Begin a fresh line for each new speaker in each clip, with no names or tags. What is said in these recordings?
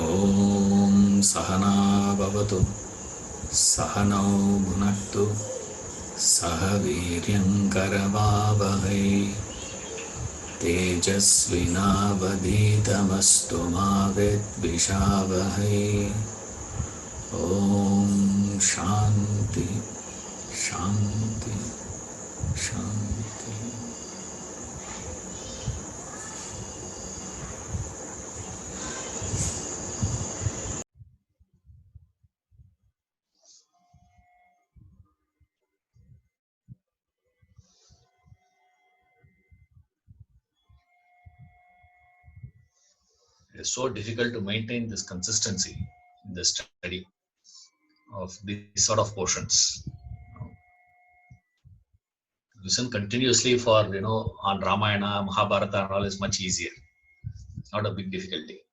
ॐ सहना भवतु सहनौ भुनक्तु सह वीर्यङ्करवावहै तेजस्विनावधीतमस्तु मा विद्विषावहै ॐ शान्ति शान्ति शान्ति।
It is so difficult to maintain this consistency in the study of these sort of portions. Listen continuously for on Ramayana, Mahabharata, and all is much easier. It's not a big difficulty.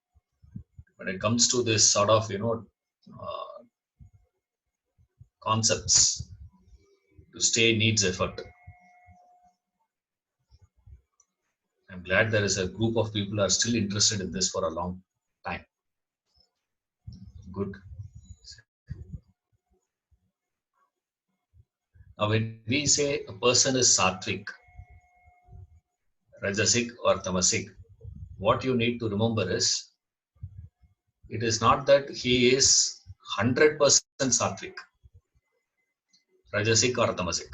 When it comes to this sort of concepts, to stay needs effort. I'm glad there is a group of people who are still interested in this for a long time. Good. Now, when we say a person is sattvic, rajasic, or tamasic, what you need to remember is it is not that he is 100% sattvic, rajasic, or tamasic.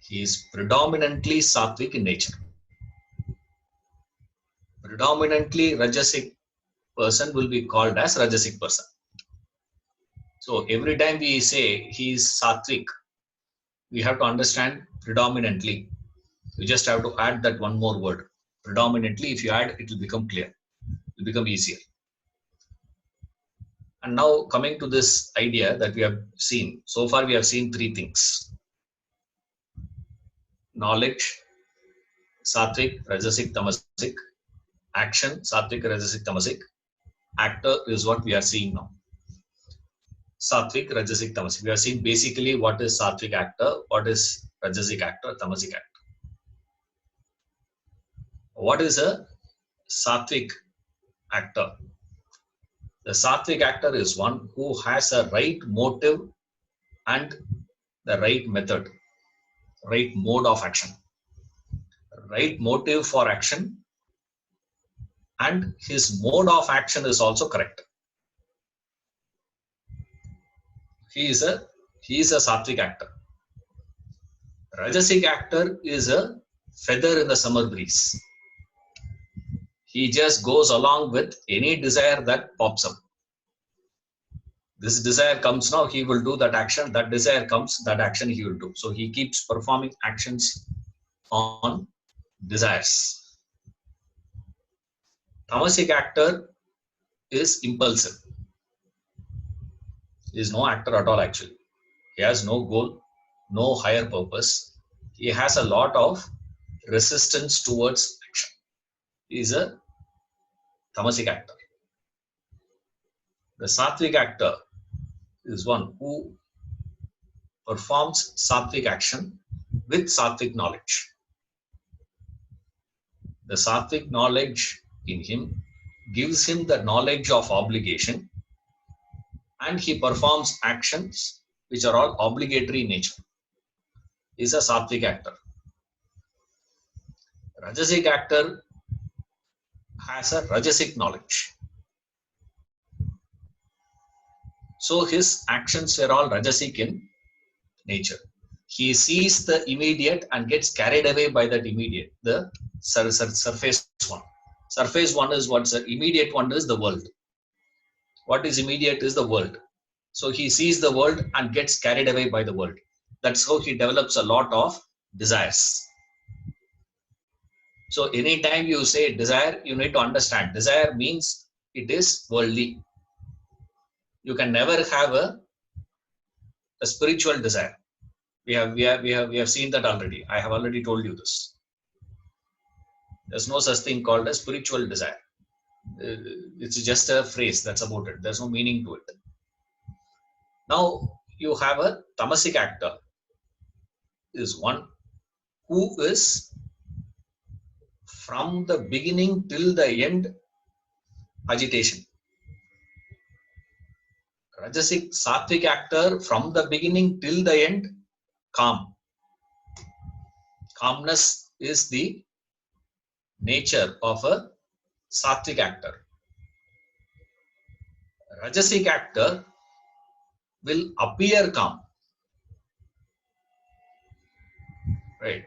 He is predominantly sattvic in nature. Predominantly rajasic person will be called as rajasic person. So every time we say he is sattvic, we have to understand predominantly. You just have to add that one more word. Predominantly, if you add, it will become clear. It will become easier. And now coming to this idea that we have seen. So far we have seen three things. Knowledge, sattvic, rajasic, tamasic. Action, sattvic, rajasic, tamasic. Actor is what we are seeing now. Sattvic, rajasic, tamasic. We are seeing basically what is sattvic actor, what is rajasic actor, tamasic actor. What is a sattvic actor? The sattvic actor is one who has a right motive and the right method, right mode of action, right motive for action, and his mode of action is also correct. He is a sattvic actor. Rajasic actor is a feather in the summer breeze. He just goes along with any desire that pops up. This desire comes now, he will do that action. That desire comes, that action he will do. So he keeps performing actions on desires. Tamasic actor is impulsive. He is no actor at all actually. He has no goal, no higher purpose. He has a lot of resistance towards action. He is a tamasic actor. The sattvic actor is one who performs sattvic action with sattvic knowledge. The sattvic knowledge in him gives him the knowledge of obligation, and he performs actions which are all obligatory in nature. He is a sattvic actor. Rajasic actor has a rajasic knowledge. So his actions were all rajasic in nature. He sees the immediate and gets carried away by that immediate, the surface one. Surface one is what's the immediate one is the world. What is immediate is the world. So he sees the world and gets carried away by the world. That's how he develops a lot of desires. So anytime you say desire, you need to understand desire means it is worldly. You can never have a spiritual desire. We have seen that already. I have already told you this. There's no such thing called a spiritual desire. It's just a phrase, that's about it. There's no meaning to it. Now you have a tamasic actor, is one who is from the beginning till the end agitation. Rajasic, sattvic actor from the beginning till the end, calm. Calmness is the nature of a sattvic actor. Rajasic actor will appear calm, right?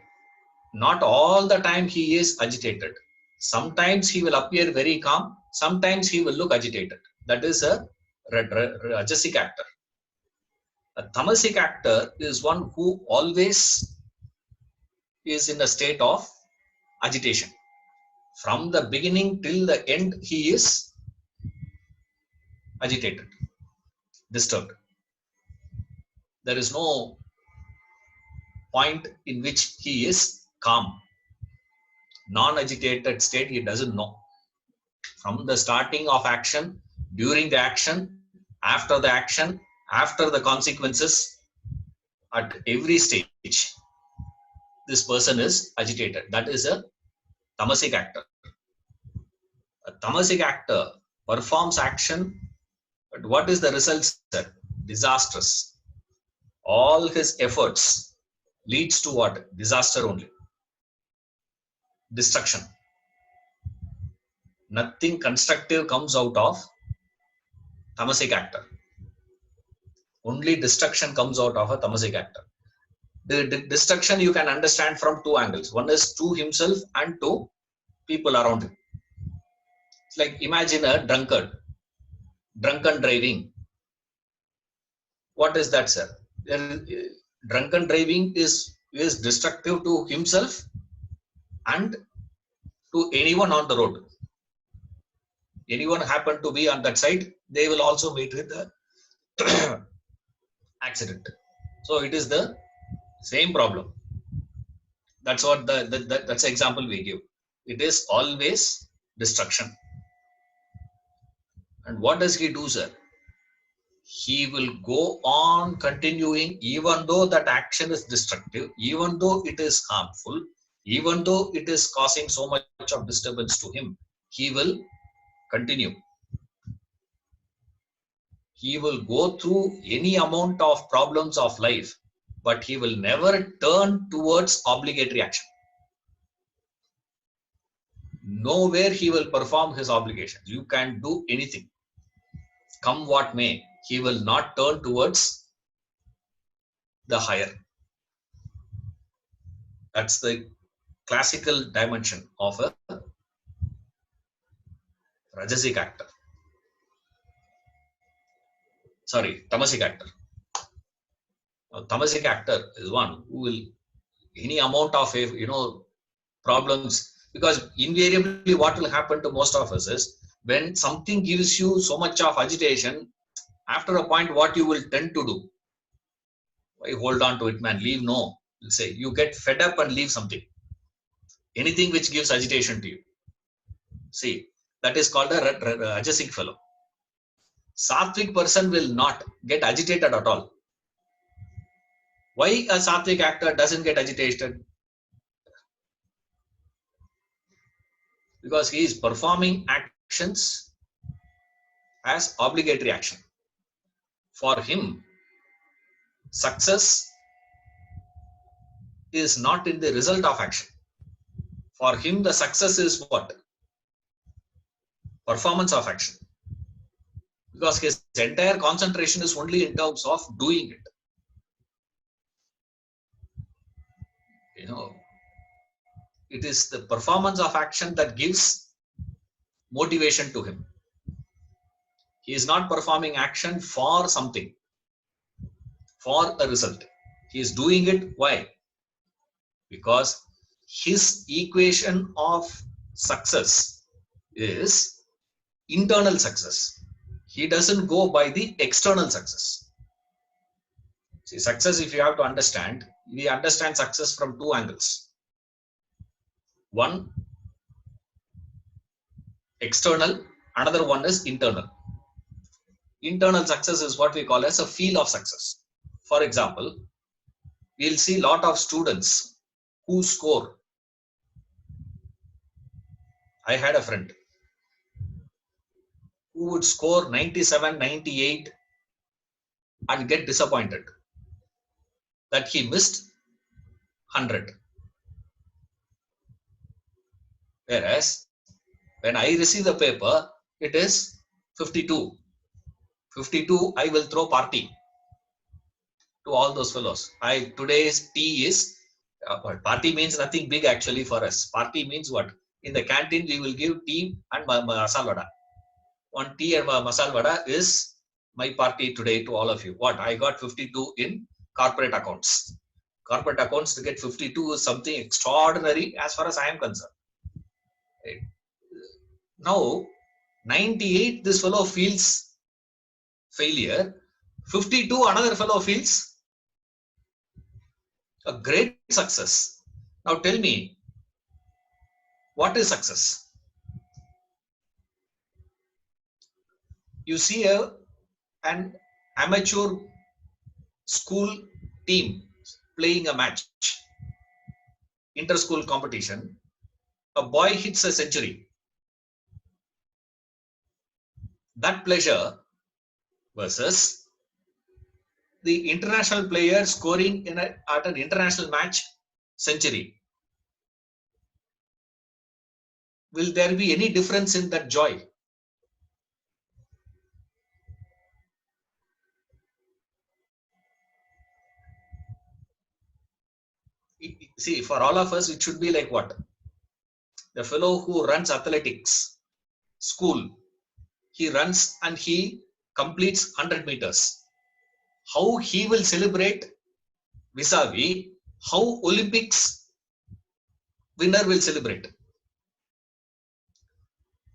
Not all the time he is agitated. Sometimes he will appear very calm, sometimes he will look agitated. That is a Rajasic actor. A Tamasic actor is one who always is in a state of agitation. From the beginning till the end, he is agitated, disturbed. There is no point in which he is calm. Non-agitated state, he doesn't know. From the starting of action, during the action, after the consequences, at every stage, this person is agitated. That is a Tamasic actor. A Tamasic actor performs action, but what is the result, sir? Disastrous. All his efforts leads to what? Disaster only. Destruction. Nothing constructive comes out of Tamasic actor. Only destruction comes out of a Tamasic actor. The destruction you can understand from two angles. One is to himself and to people around him. It's like imagine a drunkard, drunken driving. What is that, sir? Drunken driving is destructive to himself and to anyone on the road. Anyone happen to be on that side, they will also meet with the accident. So it is the same problem. That's what that's the example we give. It is always destruction. And what does he do, sir? He will go on continuing even though that action is destructive, even though it is harmful, even though it is causing so much of disturbance to him, he will continue. He will go through any amount of problems of life, but he will never turn towards obligatory action. Nowhere he will perform his obligations. You can do anything. Come what may, he will not turn towards the higher. That's the classical dimension of a Rajasic actor. Sorry, Tamasic actor. A Tamasic actor is one who will any amount of problems, because invariably what will happen to most of us is when something gives you so much of agitation, after a point what you will tend to do, why hold on to it, man, leave. No, you'll say you get fed up and leave something, anything which gives agitation to you. See, that is called a Rajasic fellow. Sattvic person will not get agitated at all. Why a Sattvic actor doesn't get agitated? Because he is performing actions as obligatory action. For him, success is not in the result of action. For him, the success is what? Performance of action. Because his entire concentration is only in terms of doing it. It is the performance of action that gives motivation to him. He is not performing action for something, for a result. He is doing it. Why? Because his equation of success is internal success. He doesn't go by the external success. See, success, if you have to understand, we understand success from two angles. One, external, another one is internal. Internal success is what we call as a feel of success. For example, we'll see a lot of students who score. I had a friend who would score 97, 98 and get disappointed that he missed 100. Whereas when I receive the paper, it is 52. 52, I will throw party to all those fellows. Today's tea is, party means nothing big actually for us. Party means what? In the canteen, we will give tea and masala vada. One tea and masala vada is my party today to all of you. What? I got 52 in corporate accounts. Corporate accounts to get 52 is something extraordinary as far as I am concerned. Right? Now, 98, this fellow feels failure. 52, another fellow feels a great success. Now tell me, what is success? You see an amateur school team playing a match, inter-school competition. A boy hits a century. That pleasure versus the international player scoring at an international match century. Will there be any difference in that joy? See, for all of us, it should be like what? The fellow who runs athletics, school, he runs and he completes 100 meters. How he will celebrate vis-a-vis how Olympics winner will celebrate.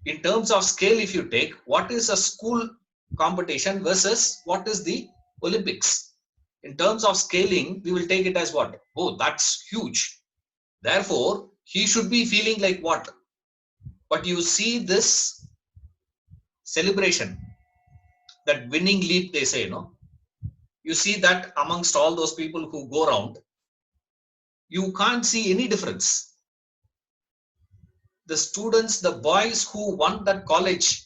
In terms of scale, if you take, what is a school competition versus what is the Olympics? In terms of scaling, we will take it as what? Oh, that's huge. Therefore, he should be feeling like what? But you see this celebration, that winning leap, they say, no? You see that amongst all those people who go around, you can't see any difference. The students, the boys who won that college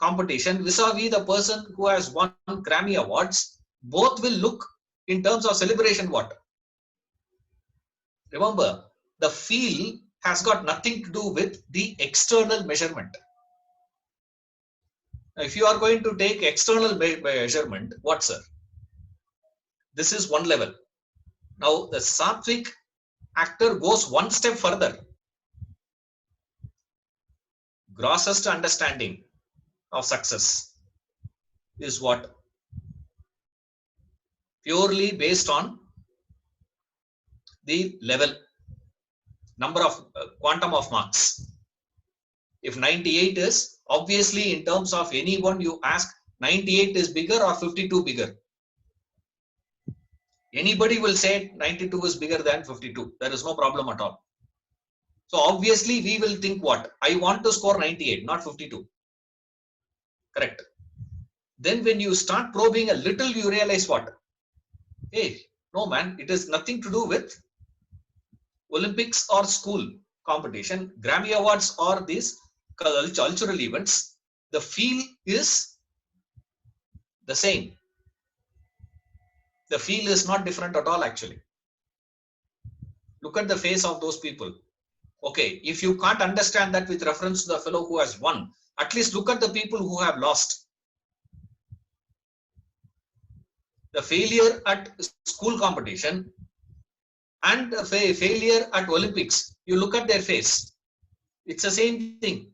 competition vis-a-vis the person who has won Grammy Awards, both will look in terms of celebration what? Remember, the feel has got nothing to do with the external measurement. Now, if you are going to take external measurement, what, sir? This is one level. Now, the Sattvic actor goes one step further. Grossest understanding of success is what? Purely based on the level, number of quantum of marks. If 98 is, obviously in terms of anyone you ask, 98 is bigger or 52 bigger? Anybody will say 92 is bigger than 52. There is no problem at all. So obviously we will think what? I want to score 98, not 52. Correct. Then when you start probing a little, you realize what? Hey, no man, it is nothing to do with Olympics or school competition, Grammy Awards or these cultural events. The feel is the same. The feel is not different at all actually. Look at the face of those people. Okay, if you can't understand that with reference to the fellow who has won, at least look at the people who have lost. The failure at school competition and the failure at Olympics, you look at their face. It's the same thing.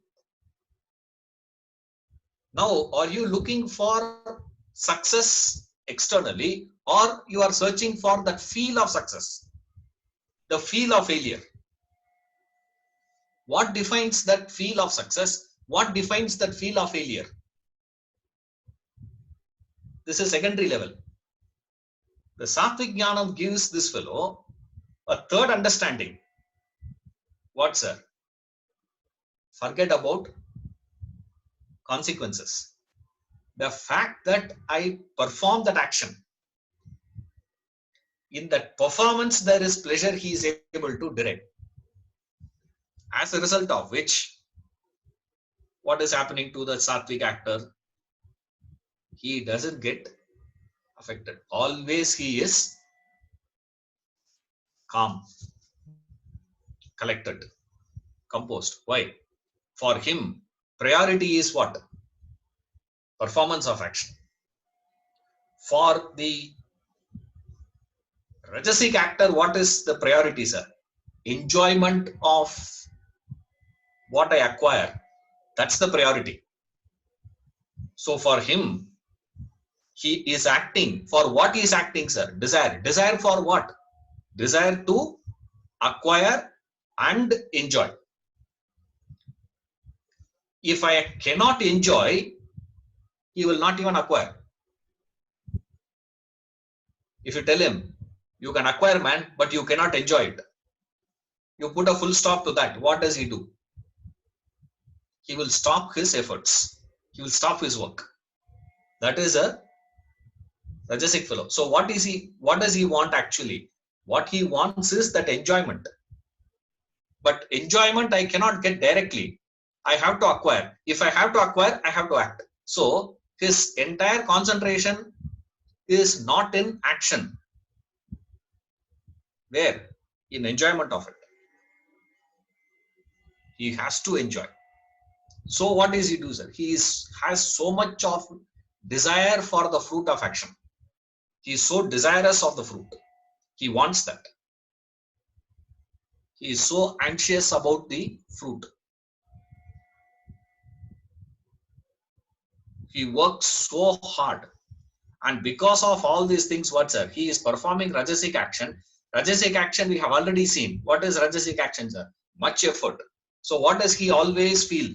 Now, are you looking for success externally or you are searching for that feel of success, the feel of failure? What defines that feel of success? What defines that feel of failure? This is secondary level. The Sattvic Jnanam gives this fellow a third understanding. What, sir? Forget about consequences. The fact that I perform that action, in that performance there is pleasure he is able to derive. As a result of which, what is happening to the Sattvic actor? He doesn't get affected. Always he is calm, collected, composed. Why? For him, priority is what? Performance of action. For the Rajasic actor, what is the priority, sir? Enjoyment of what I acquire. That's the priority. So for him, he is acting. For what he is acting, sir? Desire. Desire for what? Desire to acquire and enjoy. If I cannot enjoy, he will not even acquire. If you tell him, you can acquire, man, but you cannot enjoy it. You put a full stop to that. What does he do? He will stop his efforts. He will stop his work. That is a Rajasic fellow. So what does he want actually? What he wants is that enjoyment. But enjoyment I cannot get directly. I have to acquire. If I have to acquire, I have to act. So his entire concentration is not in action. Where? In enjoyment of it. He has to enjoy. So what does he do, sir? He has so much of desire for the fruit of action. He is so desirous of the fruit. He wants that. He is so anxious about the fruit. He works so hard. And because of all these things, what, sir? He is performing Rajasic action. Rajasic action we have already seen. What is Rajasic action, sir? Much effort. So what does he always feel?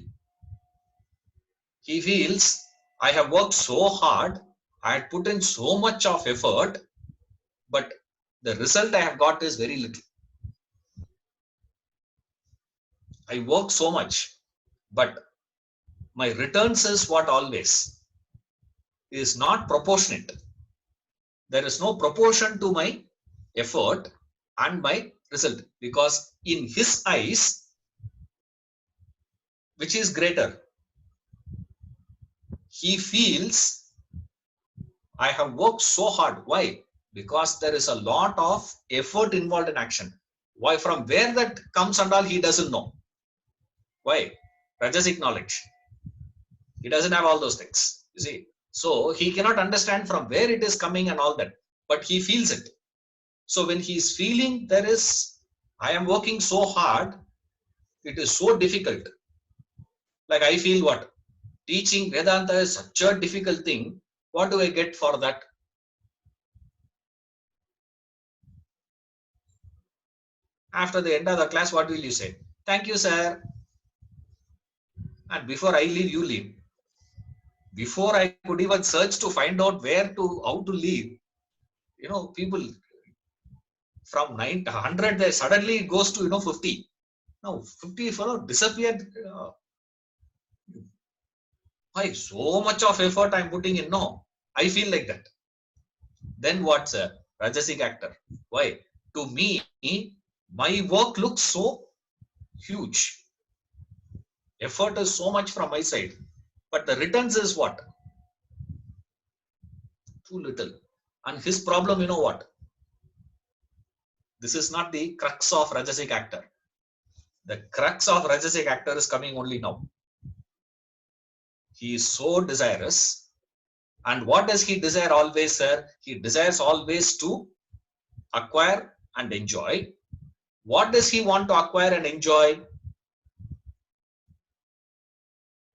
He feels, I have worked so hard, I had put in so much of effort, but the result I have got is very little. I work so much, but my returns is what always is not proportionate. There is no proportion to my effort and my result, because in his eyes, which is greater? He feels, I have worked so hard. Why? Because there is a lot of effort involved in action. Why? From where that comes and all, he doesn't know. Why? Rajasic knowledge. He doesn't have all those things. You see? So he cannot understand from where it is coming and all that. But he feels it. So when he is feeling there is, I am working so hard, it is so difficult. Like I feel what? Teaching Vedanta is such a difficult thing. What do I get for that? After the end of the class, what will you say? Thank you, sir. And before I leave, you leave. Before I could even search to find out how to leave, you know, people from 100, there suddenly it goes to, 50. Now 50 fellow disappeared. Why? So much of effort I'm putting in. No, I feel like that. Then what's a Rajasic actor? Why? To me, my work looks so huge. Effort is so much from my side. But the returns is what? Too little. And his problem, you know what? This is not the crux of Rajasic actor. The crux of Rajasic actor is coming only now. He is so desirous. And what does he desire always, sir? He desires always to acquire and enjoy. What does he want to acquire and enjoy?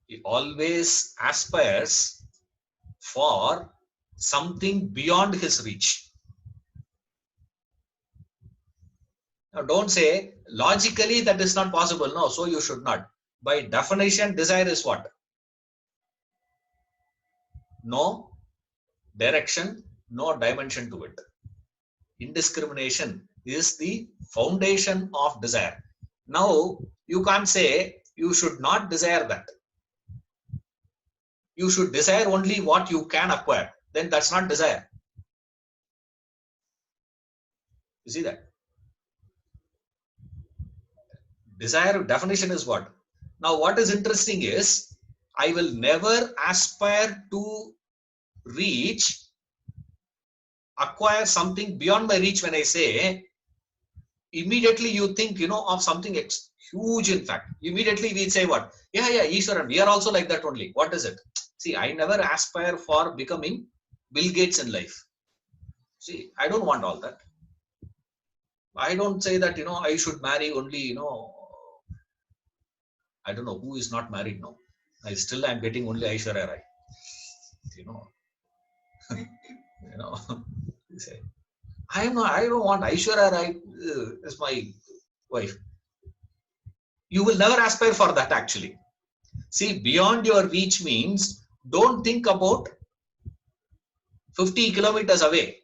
He always aspires for something beyond his reach. Now don't say, logically that is not possible. No, so you should not. By definition, desire is what? No direction, no dimension to it. Indiscrimination is the foundation of desire. Now, you can't say you should not desire that. You should desire only what you can acquire. Then that's not desire. You see that? Desire definition is what? Now, what is interesting is, I will never aspire to reach acquire something beyond my reach, when I say, immediately you think, of something huge. In fact, immediately we say what? Yeah, Ishwaran, we are also like that only. What is it? See, I never aspire for becoming Bill Gates in life. See, I don't want all that. I don't say that, I should marry only, I don't know who is not married now. I'm getting only Aishwarya Rai. You know, you know, you say, I don't want Aishwarya Rai as my wife. You will never aspire for that actually. See, beyond your reach means don't think about 50 kilometers away.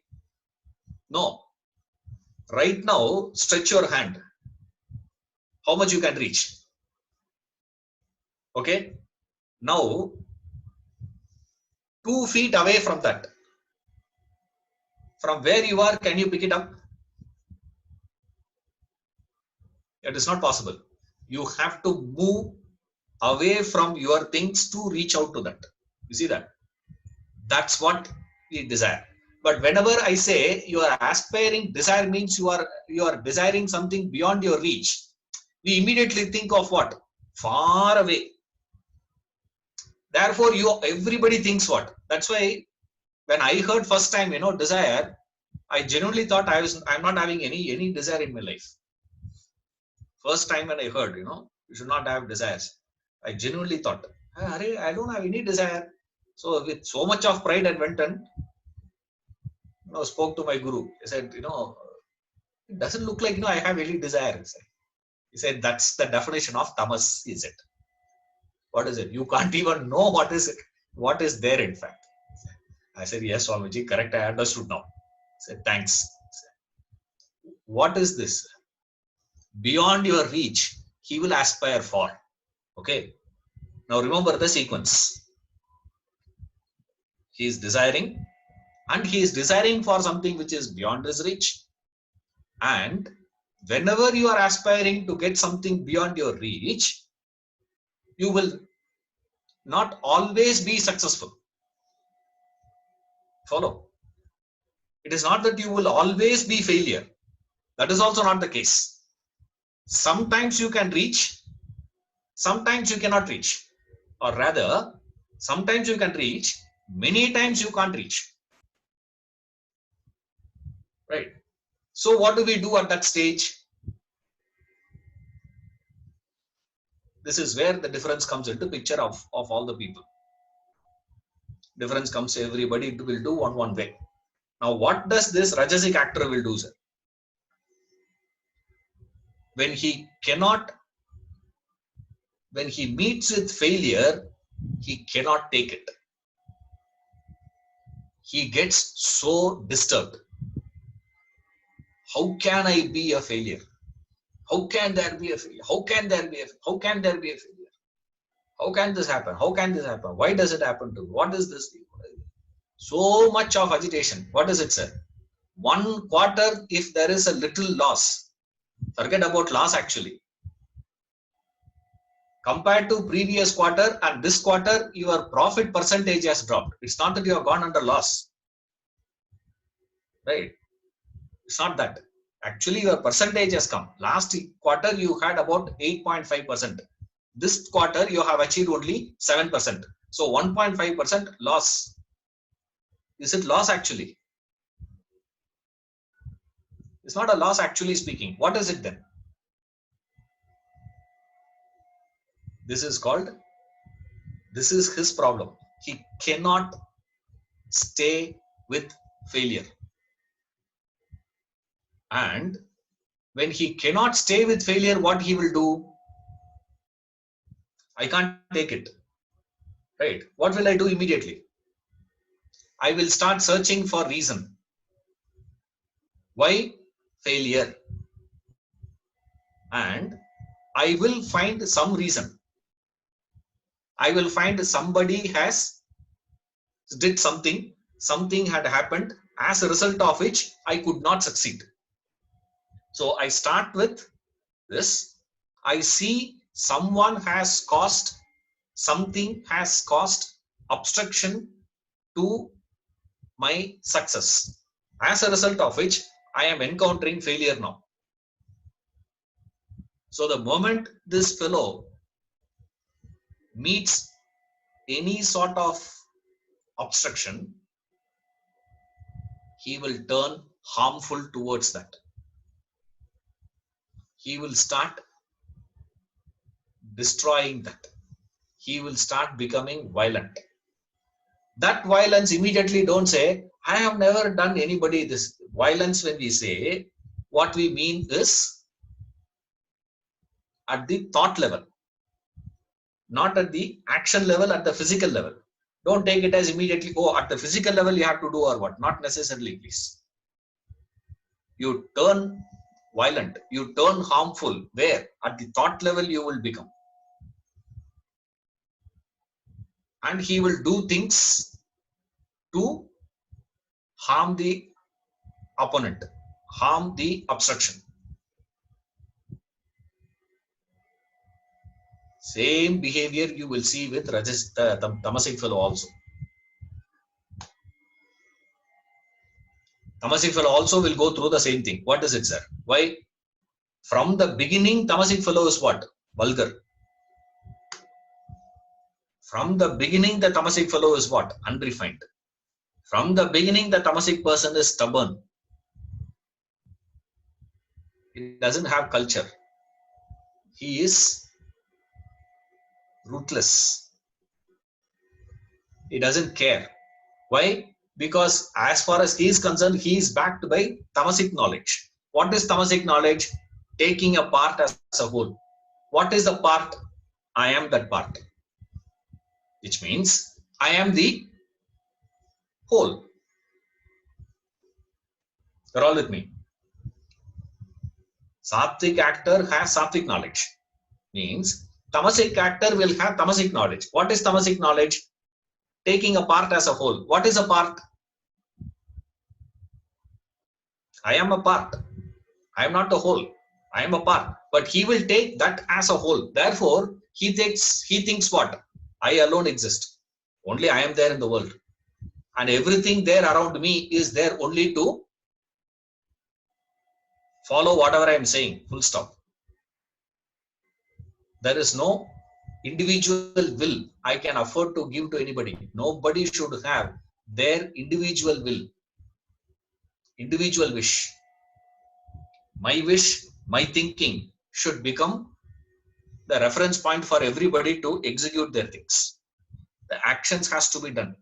No. Right now, stretch your hand. How much you can reach? Okay. Now, 2 feet away from that. From where you are, can you pick it up? It is not possible. You have to move away from your things to reach out to that. You see that? That's what we desire. But whenever I say you are aspiring, desire means you are desiring something beyond your reach. We immediately think of what? Far away. Therefore, everybody thinks what? That's why when I heard first time, desire, I genuinely thought I'm not having any desire in my life. First time when I heard, you should not have desires. I genuinely thought, I don't have any desire. So with so much of pride, I went and spoke to my guru. He said, it doesn't look like I have any desire. He said, that's the definition of tamas, is it? What is it? You can't even know what is it. What is there in fact? I said, yes, Swamiji, correct. I understood now. I said, thanks. Said, what is this? Beyond your reach, he will aspire for. Okay. Now remember the sequence. He is desiring, and he is desiring for something which is beyond his reach. And whenever you are aspiring to get something beyond your reach, you will not always be successful. Follow? It is not that you will always be failure. That is also not the case. Sometimes you can reach, sometimes you cannot reach. Or rather, sometimes you can reach, many times you can't reach. Right? So what do we do at that stage? This is where the difference comes into picture of all the people. Difference comes, everybody will do one way. Now what does this Rajasic actor will do, sir? When he meets with failure, he cannot take it. He gets so disturbed. How can I be a failure? How can there be a failure? How can there be a failure? How can this happen? How can this happen? Why does it happen to me? What is this? So much of agitation. What is it, sir? 1 quarter, if there is a little loss, forget about loss actually. Compared to previous quarter and this quarter, your profit percentage has dropped. It's not that you have gone under loss. Right? It's not that. Actually, your percentage has come. Last quarter, you had about 8.5%. This quarter, you have achieved only 7%. So 1.5% loss. Is it loss actually? It's not a loss actually speaking. What is it then? This is his problem. He cannot stay with failure. And when he cannot stay with failure, what he will do? I can't take it. Right? What will I do immediately? I will start searching for reason. Why? Failure. And I will find some reason. I will find somebody has did something had happened, as a result of which I could not succeed. So I start with this. I see something has caused obstruction to my success. as a result of which I am encountering failure now. So the moment this fellow meets any sort of obstruction, he will turn harmful towards that. He will start destroying that. He will start becoming violent. That violence, immediately don't say, I have never done anybody this. Violence, when we say, what we mean is at the thought level, not at the action level, at the physical level. Don't take it as immediately, oh, at the physical level you have to do or what. Not necessarily, please. You turn violent, you turn harmful, where? At the thought level you will become. And he will do things to harm the opponent, harm the obstruction. Same behavior you will see with tamasic fellow also. Tamasic fellow also will go through the same thing. What is it, sir? Why? From the beginning, tamasic fellow is what? Vulgar. From the beginning, the tamasic fellow is what? Unrefined. From the beginning, the tamasic person is stubborn. He doesn't have culture. He is ruthless. He doesn't care. Why? Because as far as he is concerned, he is backed by tamasic knowledge. What is tamasic knowledge? Taking a part as a whole. What is the part? I am that part. Which means I am the whole. You're all with me. Sattvic actor has sattvic knowledge. Means tamasic actor will have tamasic knowledge. What is tamasic knowledge? Taking a part as a whole. What is a part? I am a part. I am not a whole. I am a part. But he will take that as a whole. Therefore, he thinks what? I alone exist. Only I am there in the world. And everything there around me is there only to follow whatever I am saying. Full stop. There is no individual will I can afford to give to anybody. Nobody should have their individual will, individual wish. My wish, my thinking should become the reference point for everybody to execute their things. The actions has to be done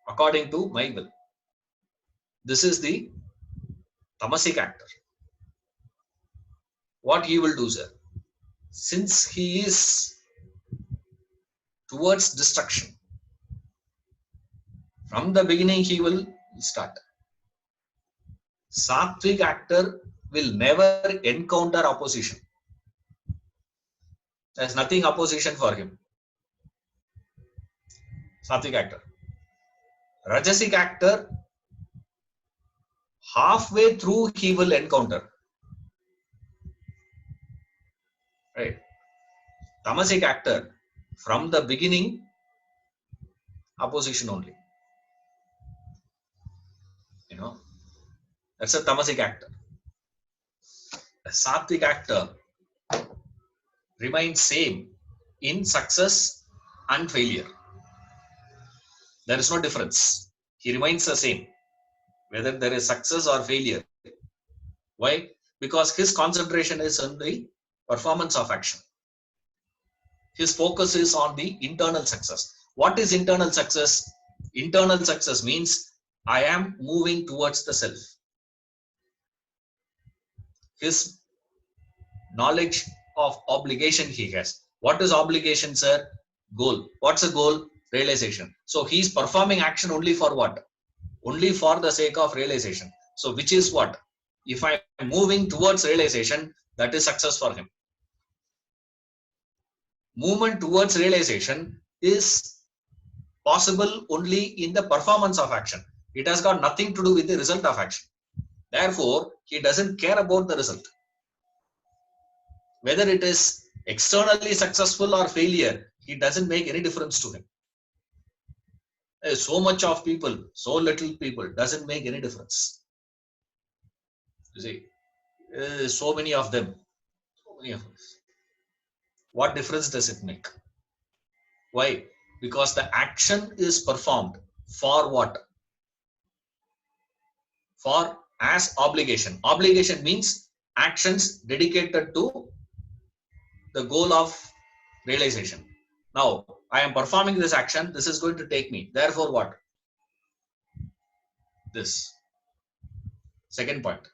according to my will. This is the tamasic actor. What he will do, sir? Since he is towards destruction, from the beginning he will start. Sattvic actor will never encounter opposition. There's nothing opposition for him. Sattvic actor. Rajasic actor, halfway through he will encounter. Right? Tamasic actor, from the beginning, opposition only. You know, that's a tamasic actor. A sattvic actor remains same in success and failure. There is no difference. He remains the same, whether there is success or failure. Why? Because his concentration is on the performance of action. His focus is on the internal success. What is internal success? Internal success means I am moving towards the self. His knowledge of obligation he has. What is obligation, sir? Goal. What's a goal? Realization. So he is performing action only for what? Only for the sake of realization. So which is what? If I am moving towards realization, that is success for him. Movement towards realization is possible only in the performance of action. It has got nothing to do with the result of action. Therefore, he doesn't care about the result. Whether it is externally successful or failure, it doesn't make any difference to him. So much of people, so little people, doesn't make any difference. You see, so many of them, so many of us. What difference does it make? Why? Because the action is performed for what? For as obligation. Obligation means actions dedicated to the goal of realization. Now, I am performing this action. This is going to take me. Therefore, what? This. Second point.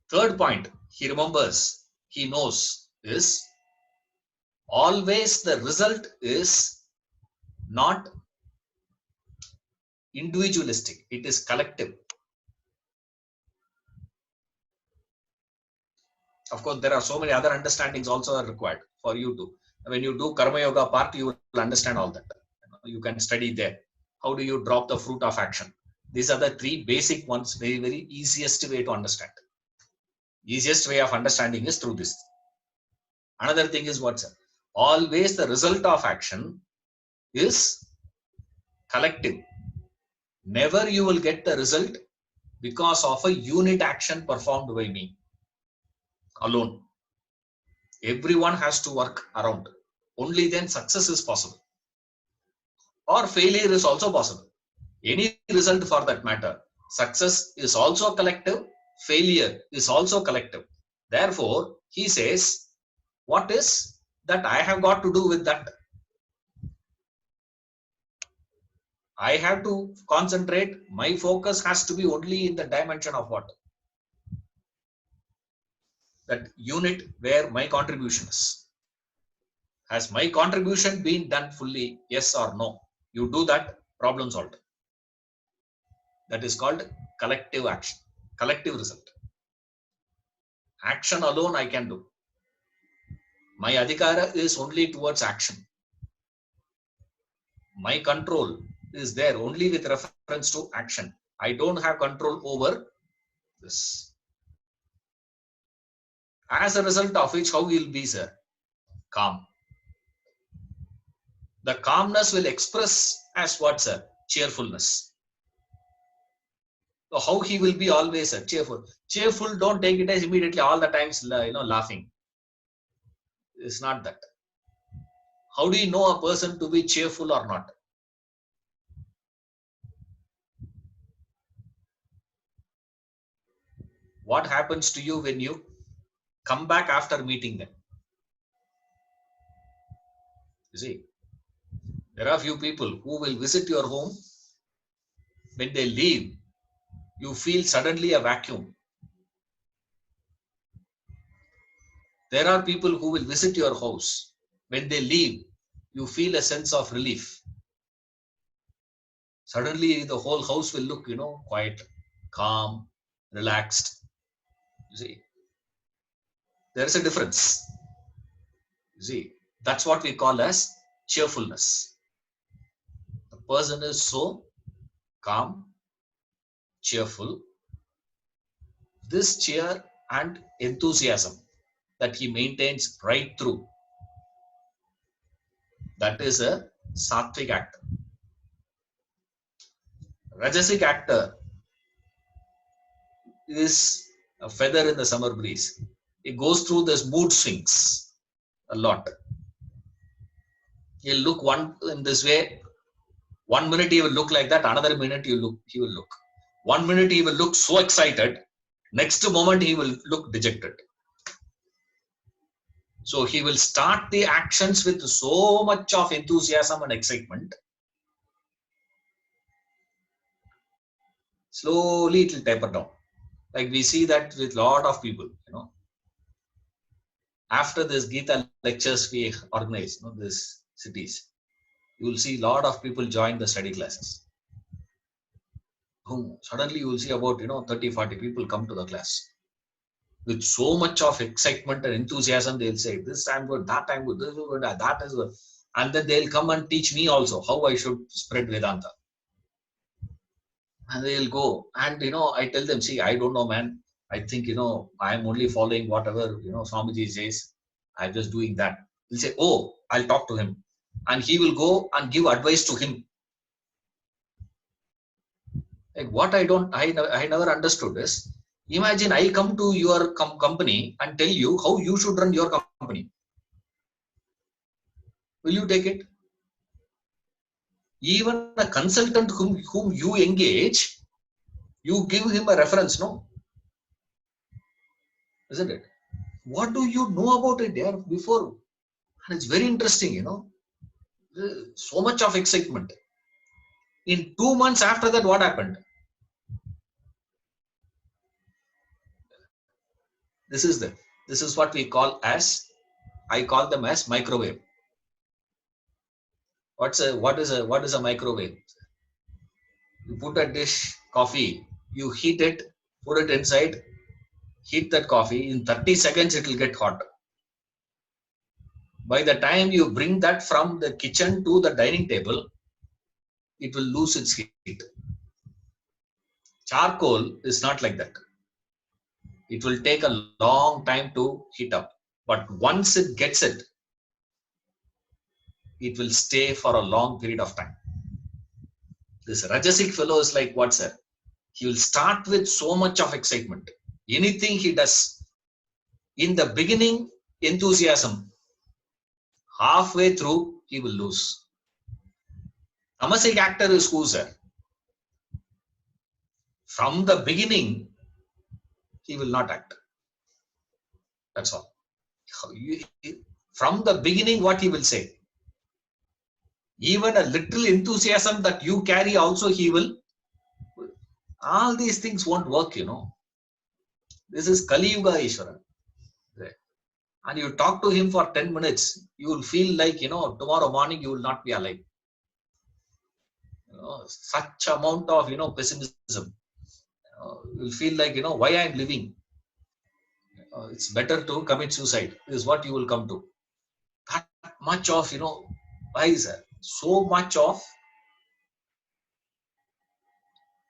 Third point, he remembers, he knows, is always the result is not individualistic, it is collective. Of course, there are so many other understandings also are required for you to. When you do Karma Yoga part, you will understand all that. You can study there. How do you drop the fruit of action? These are the three basic ones, very, very easiest way to understand. Easiest way of understanding is through this. Another thing is what, sir? Always the result of action is collective. Never you will get the result because of a unit action performed by me alone. Everyone has to work around. Only then success is possible. Or failure is also possible. Any result for that matter. Success is also collective. Failure is also collective. Therefore, he says, what is that I have got to do with that? I have to concentrate. My focus has to be only in the dimension of what? That unit where my contribution is. Has my contribution been done fully? Yes or no? You do that, problem solved. That is called collective action, collective result. Action alone I can do. My adhikara is only towards action. My control is there only with reference to action. I don't have control over this. As a result of which, how will be, sir? Calm. The calmness will express as what, sir? Cheerfulness. So how he will be always, sir? Cheerful. Cheerful, don't take it as immediately all the times, laughing. It's not that. How do you know a person to be cheerful or not? What happens to you when you come back after meeting them? You see, there are few people who will visit your home. When they leave, you feel suddenly a vacuum. There are people who will visit your house. When they leave, you feel a sense of relief. Suddenly, the whole house will look, quiet, calm, relaxed. You see, there is a difference. You see, that's what we call as cheerfulness. The person is so calm, cheerful. This cheer and enthusiasm that he maintains right through, that is a sattvic actor. Rajasic actor is a feather in the summer breeze. It goes through this mood swings a lot. He'll look one in this way. 1 minute he will look like that. Another minute he will look. 1 minute he will look so excited. Next moment he will look dejected. So he will start the actions with so much of enthusiasm and excitement. Slowly it will taper down. Like we see that with a lot of people, After this Gita lectures we organize, these cities, you will see a lot of people join the study classes. Suddenly you will see about 30, 40 people come to the class. With so much of excitement and enthusiasm, they'll say, this I'm good, that I'm good, this is good, that is good. And then they'll come and teach me also how I should spread Vedanta. And they'll go. And, I tell them, see, I don't know, man. I think, I'm only following whatever, Swamiji says. I'm just doing that. He'll say, oh, I'll talk to him. And he will go and give advice to him. Like what I never understood is, imagine I come to your company and tell you how you should run your company. Will you take it? Even a consultant whom you engage, you give him a reference, no? Isn't it? What do you know about it there before? And it's very interesting, you know. So much of excitement. In 2 months after that, what happened? This is what we call as, I call them as microwave. What is a microwave? You put a dish coffee, you heat it, put it inside, heat that coffee. In 30 seconds, it will get hot. By the time you bring that from the kitchen to the dining table, it will lose its heat. Charcoal is not like that. It will take a long time to heat up. But once it gets it, it will stay for a long period of time. This Rajasic fellow is like what, sir? He will start with so much of excitement. Anything he does, in the beginning, enthusiasm. Halfway through, he will lose. Tamasic actor is who, sir? From the beginning, he will not act. That's all. From the beginning, what he will say. Even a little enthusiasm that you carry also, he will. All these things won't work, you know. This is Kali Yuga Ishvara. And you talk to him for 10 minutes, you will feel like, you know, tomorrow morning you will not be alive. You know, such amount of, you know, pessimism. You will feel like, you know, why I am living. It's better to commit suicide, is what you will come to. That much of, you know, why is that? So much of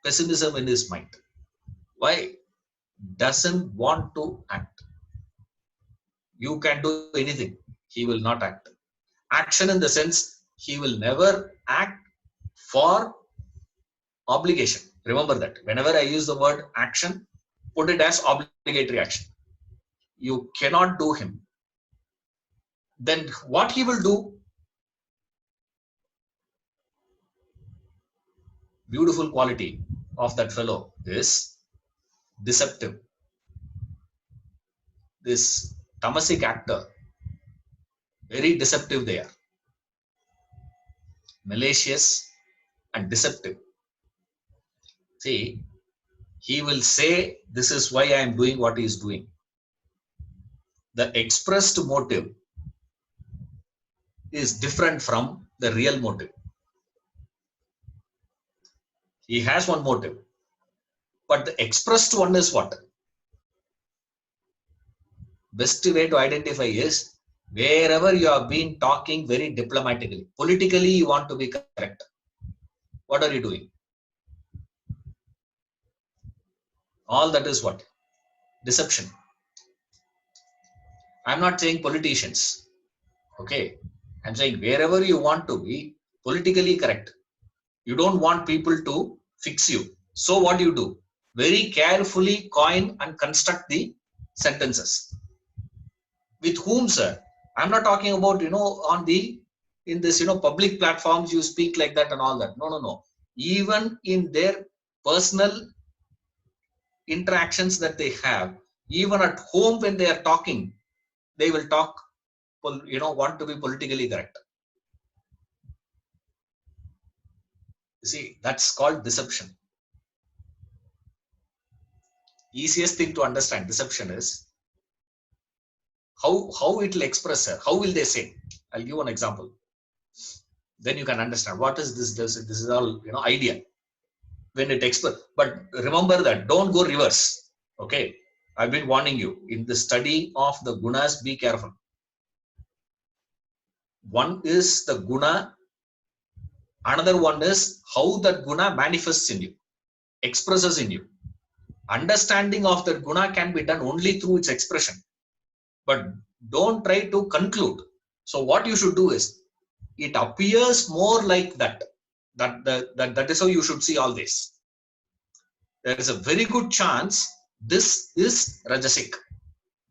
pessimism in his mind. Why? Doesn't want to act. You can do anything. He will not act. Action in the sense, he will never act for obligation. Remember that. Whenever I use the word action, put it as obligatory action. You cannot do him. Then what he will do? Beautiful quality of that fellow is deceptive. This Tamasic actor, very deceptive they are. Malicious and deceptive. See, he will say, this is why I am doing what he is doing. The expressed motive is different from the real motive. He has one motive, but the expressed one is what? Best way to identify is wherever you have been talking very diplomatically, politically you want to be correct. What are you doing? All that is what? Deception. I'm not saying politicians. Okay. I'm saying wherever you want to be politically correct. You don't want people to fix you. So what you do? Very carefully coin and construct the sentences. With whom, sir? I'm not talking about, you know, in this, you know, public platforms, you speak like that and all that. No. Even in their personal interactions that they have, even at home when they are talking, they will talk, you know, want to be politically correct. You see, that's called deception. Easiest thing to understand deception is how it will express, how will they say. I'll give one example. Then you can understand what is this. This is all, you know, idea. When it express, but remember that don't go reverse. Okay, I've been warning you in the study of the gunas. Be careful. One is the guna, another one is how that guna manifests in you, expresses in you. Understanding of that guna can be done only through its expression, but don't try to conclude. So what you should do is, it appears more like that. That is how you should see all this. there is a very good chance this is Rajasic.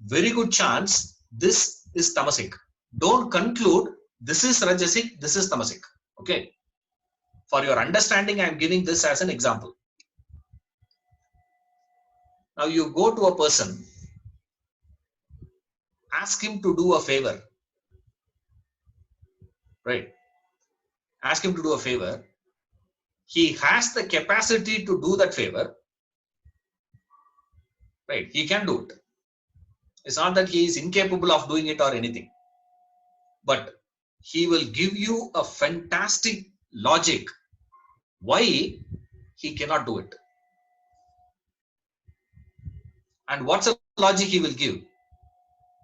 Very good chance this is Tamasic. Don't conclude this is Rajasic, this is Tamasic. Okay. For your understanding, I am giving this as an example. Now you go to a person, ask him to do a favor. Right. Ask him to do a favor. He has the capacity to do that favor. Right. He can do it. It's not that he is incapable of doing it or anything. But he will give you a fantastic logic why he cannot do it. And what's the logic he will give?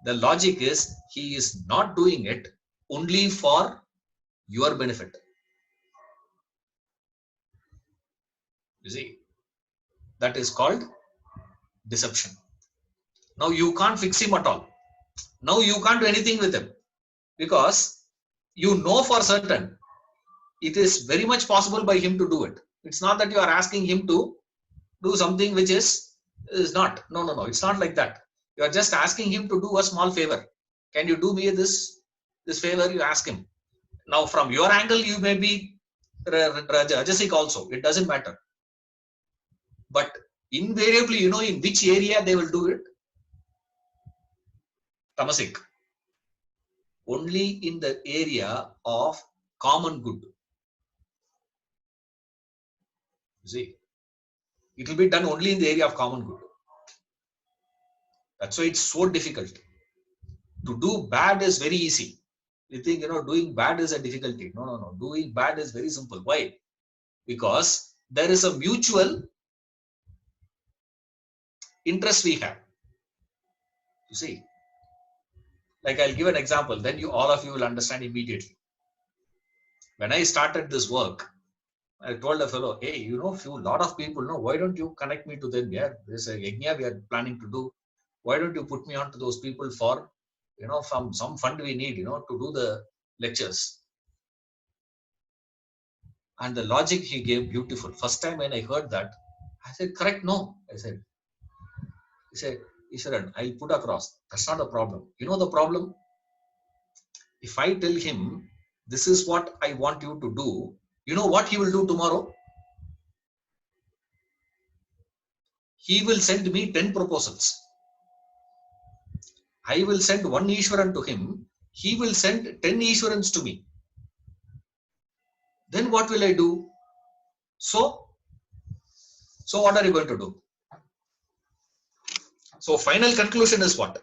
The logic is he is not doing it only for your benefit. You see, that is called deception. Now you can't fix him at all. Now you can't do anything with him because you know for certain it is very much possible by him to do it. It's not that you are asking him to do something which is not. No. It's not like that. You are just asking him to do a small favor. Can you do me this favor? You ask him. Now from your angle, you may be Rajasic also. It doesn't matter. But invariably, you know in which area they will do it? Tamasic. Only in the area of common good. You see, it will be done only in the area of common good. That's why it's so difficult. To do bad is very easy. You think, doing bad is a difficulty. No. Doing bad is very simple. Why? Because there is a mutual interest we have. You see, like I'll give an example, then all of you will understand immediately. When I started this work, I told a fellow, hey, lot of people, why don't you connect me to them? Yeah, there's a yajna we are planning to do. Why don't you put me on to those people for, from some fund we need, to do the lectures. And the logic he gave, beautiful. First time when I heard that, I said, correct, no. He said, Isharan, I'll put across. That's not a problem. You know the problem? If I tell him, this is what I want you to do, you know what he will do tomorrow? He will send me 10 proposals. I will send one Ishwaran to him. He will send 10 Ishwarans to me. Then what will I do? So what are you going to do? So final conclusion is what?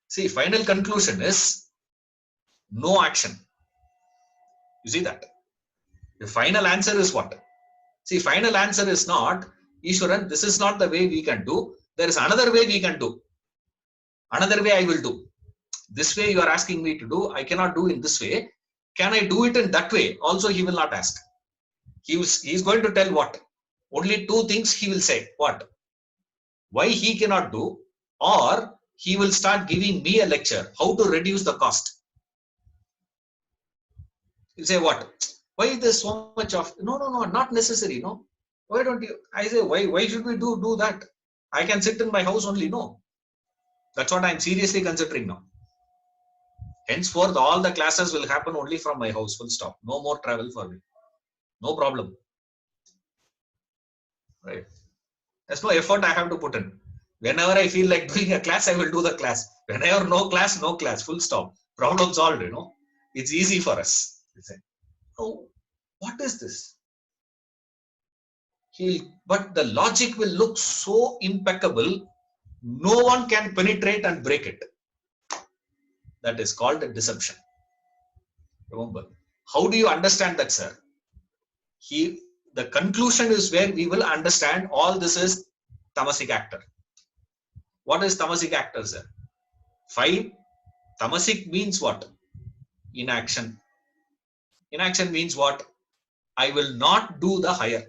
See, final conclusion is no action. You see that? The final answer is what? See, final answer is not, Ishwaran, this is not the way we can do. There is another way we can do. Another way I will do. This way you are asking me to do, I cannot do in this way. Can I do it in that way? Also, he will not ask. He is going to tell what? Only two things he will say. What? Why he cannot do, or he will start giving me a lecture, how to reduce the cost. He'll say what? Why is there so much of, no, not necessary, no. Why don't you, I say, why should we do that? I can sit in my house only, no. That's what I'm seriously considering now. Henceforth, all the classes will happen only from my house, full stop. No more travel for me. No problem. Right. There's no effort I have to put in. Whenever I feel like doing a class, I will do the class. Whenever no class, full stop. Problem solved, It's easy for us. Oh, what is this? But the logic will look so impeccable, no one can penetrate and break it. That is called a deception. Remember, how do you understand that, sir? The conclusion is where we will understand all this is tamasic actor. What is tamasic actor, sir? 5. Tamasic means what? Inaction. Inaction means what? I will not do the higher.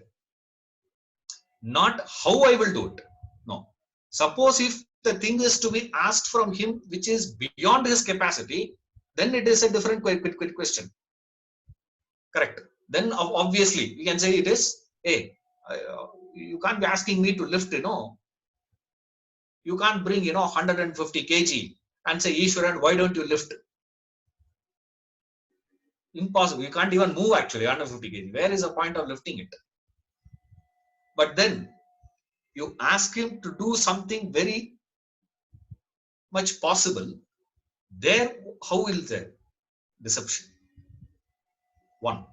Not how I will do it. No. Suppose if the thing is to be asked from him which is beyond his capacity, then it is a different question. Correct. Then obviously we can say it is, hey, You can't be asking me to lift, You can't bring, 150 kg and say, Ishwaran, why don't you lift? Impossible. You can't even move actually 150 kg. Where is the point of lifting it? But then you ask him to do something very much possible. There, how will there? Deception. One.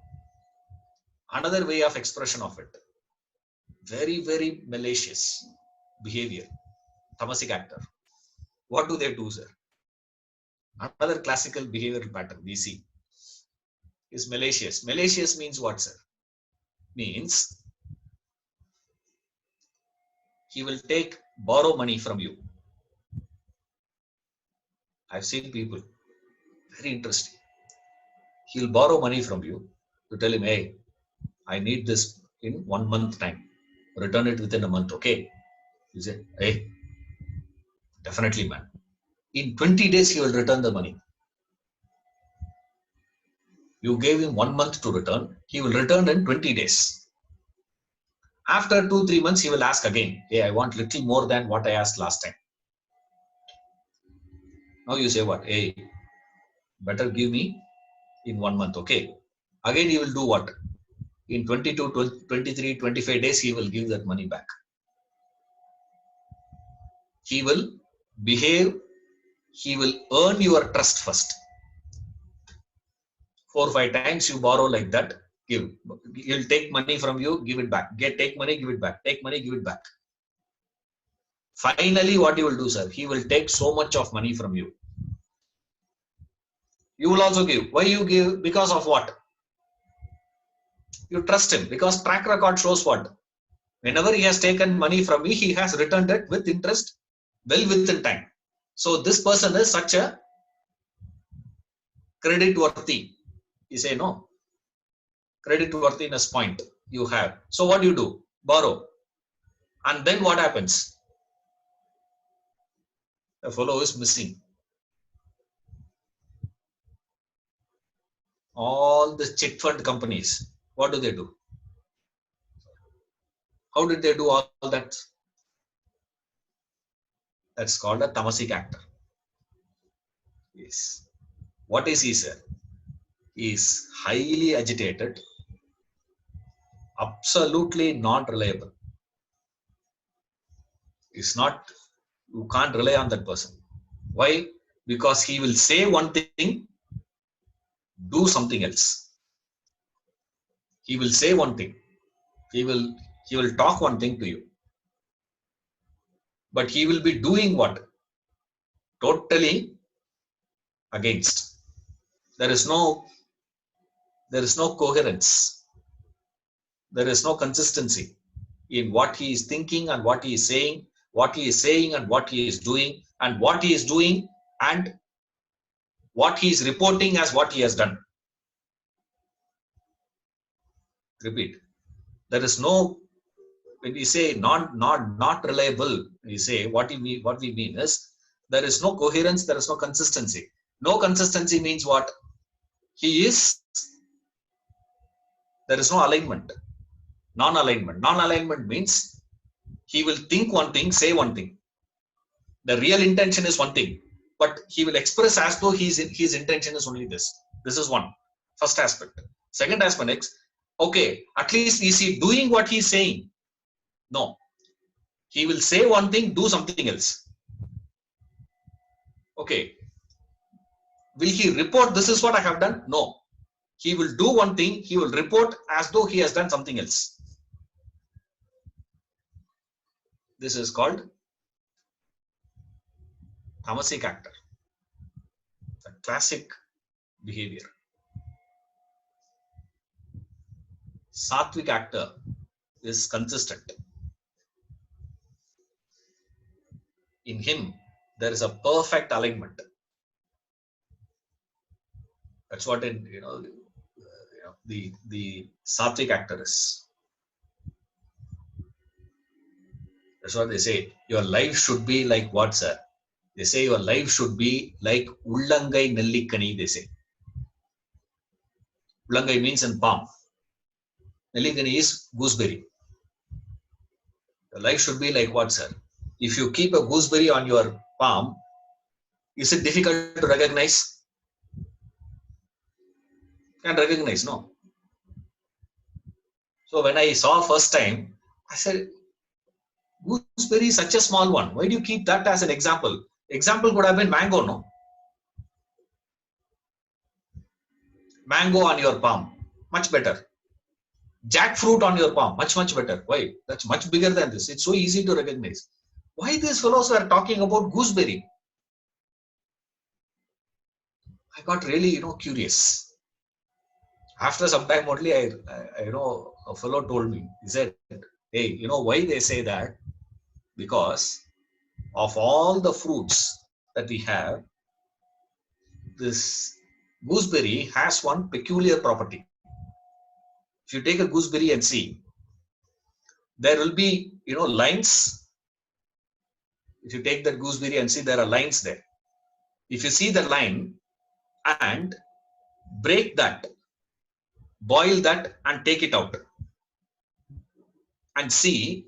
Another way of expression of it. Very, very malicious behavior. Tamasic actor. What do they do, sir? Another classical behavioral pattern we see is malicious. Malicious means what, sir? Means he will borrow money from you. I've seen people, very interesting. He'll borrow money from you to tell him, hey, I need this in 1 month time. Return it within a month, okay? You say, hey, definitely, man. In 20 days, he will return the money. You gave him 1 month to return. He will return in 20 days. After 2-3 months, he will ask again, hey, I want little more than what I asked last time. Now you say what? Hey, better give me in 1 month, okay? Again, he will do what? In 22, 23, 25 days, he will give that money back. He will behave, he will earn your trust first. 4 or 5 times you borrow like that, give. He'll take money from you, give it back. Take money, give it back. Take money, give it back. Finally, what he will do, sir? He will take so much of money from you. You will also give. Why you give? Because of what? You trust him. Because track record shows what? Whenever he has taken money from me, he has returned it with interest well within time. So this person is such a credit worthy. You say no. Credit worthiness point you have. So what do you do? Borrow. And then what happens? The fellow is missing. All the chit fund companies, what do? How did they do all that? That's called a tamasic actor. Yes. What is he, sir? He is highly agitated, absolutely not reliable. It's not, you can't rely on that person. Why? Because he will say one thing, do something else. He will say one thing. He will talk one thing to you. But he will be doing what? Totally against. There is no coherence. There is no consistency in what he is thinking and what he is saying, what he is saying and what he is doing, and what he is doing and what he is reporting as what he has done. Repeat. There is no, when we say not reliable, we say what we mean is there is no coherence, there is no consistency. No consistency means what? There is no alignment. Non-alignment. Non-alignment means he will think one thing, say one thing. The real intention is one thing, but he will express as though his intention is only this. This is one. First aspect. Second aspect is, okay, at least is he doing what he's saying? No. He will say one thing, do something else. Okay. Will he report this is what I have done? No. He will do one thing, he will report as though he has done something else. This is called tamasic actor. The classic behavior. Sattvic actor is consistent. In him, there is a perfect alignment. That's what the Sattvic actor is. That's what they say. Your life should be like what, sir? They say your life should be like Ullangai Nellikkani, they say. Ullangai means in palm. Nellikkani is gooseberry. Life should be like what, sir? If you keep a gooseberry on your palm, is it difficult to recognize? Can recognize, no? So when I saw first time, I said, gooseberry is such a small one. Why do you keep that as an example? Example could have been mango, no? Mango on your palm, much better. Jackfruit on your palm, much, much better. Why? That's much bigger than this. It's so easy to recognize. Why these fellows were talking about gooseberry? I got really, curious. After some time only, a fellow told me, he said, hey, why they say that? Because of all the fruits that we have, this gooseberry has one peculiar property. If you take a gooseberry and see, there will be, lines. If you take that gooseberry and see, there are lines there. If you see the line and break that, boil that and take it out and see,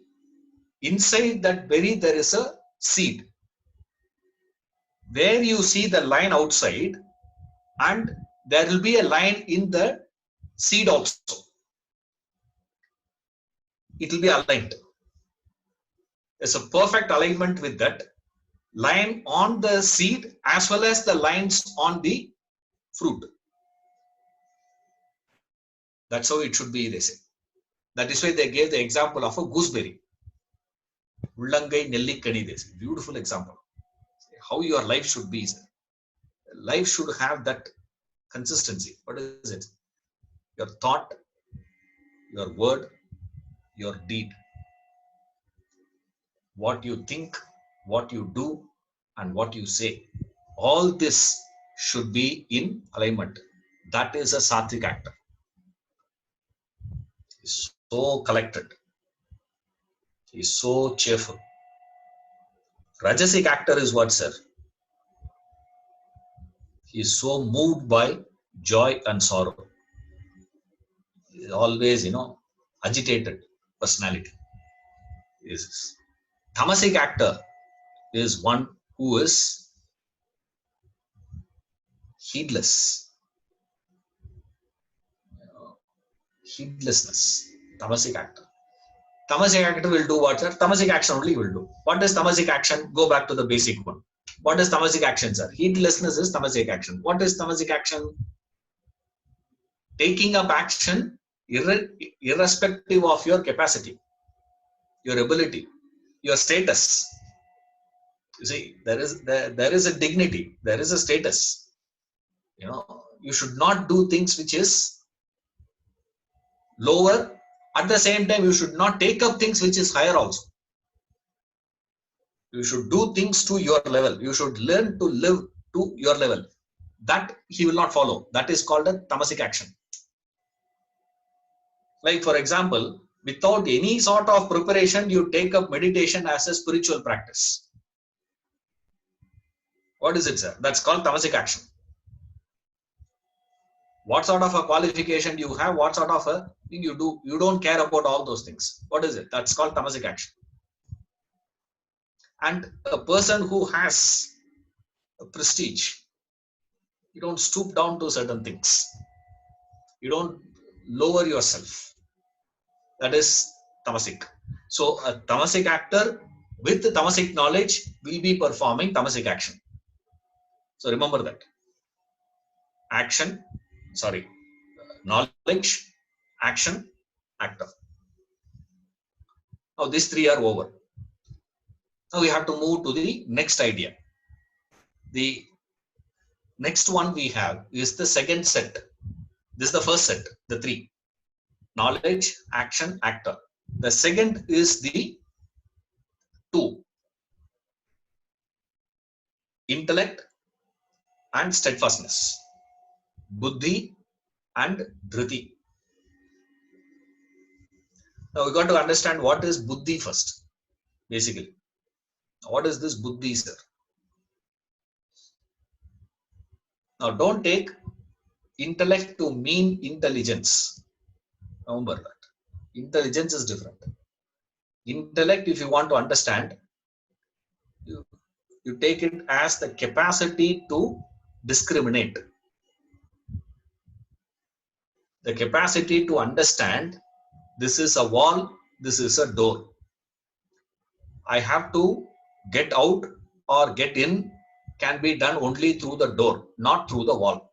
inside that berry there is a seed. Where you see the line outside and there will be a line in the seed also. It will be aligned. There's a perfect alignment with that line on the seed as well as the lines on the fruit. That's how it should be, they say. That is why they gave the example of a gooseberry. Ullangai Nellikkani, they say. Beautiful example. How your life should be. Sir. Life should have that consistency. What is it? Your thought, your word, your deed. What you think, what you do, and what you say. All this should be in alignment. That is a Sattvic actor. He's so collected. He's so cheerful. Rajasic actor is what, sir? He is so moved by joy and sorrow. He is always, agitated personality. Is Tamasic actor is one who is heedless. Heedlessness. Tamasic actor. Tamasic actor will do what, sir? Tamasic action only will do. What is tamasic action? Go back to the basic one. What is tamasic action, sir? Heedlessness is tamasic action. What is tamasic action? Taking up action irrespective of your capacity, your ability, your status. You see, there is a dignity, there is a status. You should not do things which is lower. At the same time, you should not take up things which is higher also. You should do things to your level. You should learn to live to your level. That he will not follow. That is called a tamasic action. Like, for example, without any sort of preparation, you take up meditation as a spiritual practice. What is it, sir? That's called tamasic action. What sort of a qualification do you have? What sort of a thing you do? You don't care about all those things. What is it? That's called tamasic action. And a person who has a prestige, you don't stoop down to certain things. You don't lower yourself. That is tamasic. So a tamasic actor with the tamasic knowledge will be performing tamasic action. So remember that. Knowledge, action, actor. Now these three are over. Now we have to move to the next idea. The next one we have is the second set. This is the first set, the three. Knowledge, action, actor. The second is the two. Intellect and steadfastness. Buddhi and dhriti. Now we got to understand what is buddhi first, basically. What is this buddhi, sir? Now don't take intellect to mean intelligence. Remember that. Intelligence is different. Intellect, if you want to understand, you take it as the capacity to discriminate, the capacity to understand this is a wall, this is a door. I have to get out or get in can be done only through the door, not through the wall.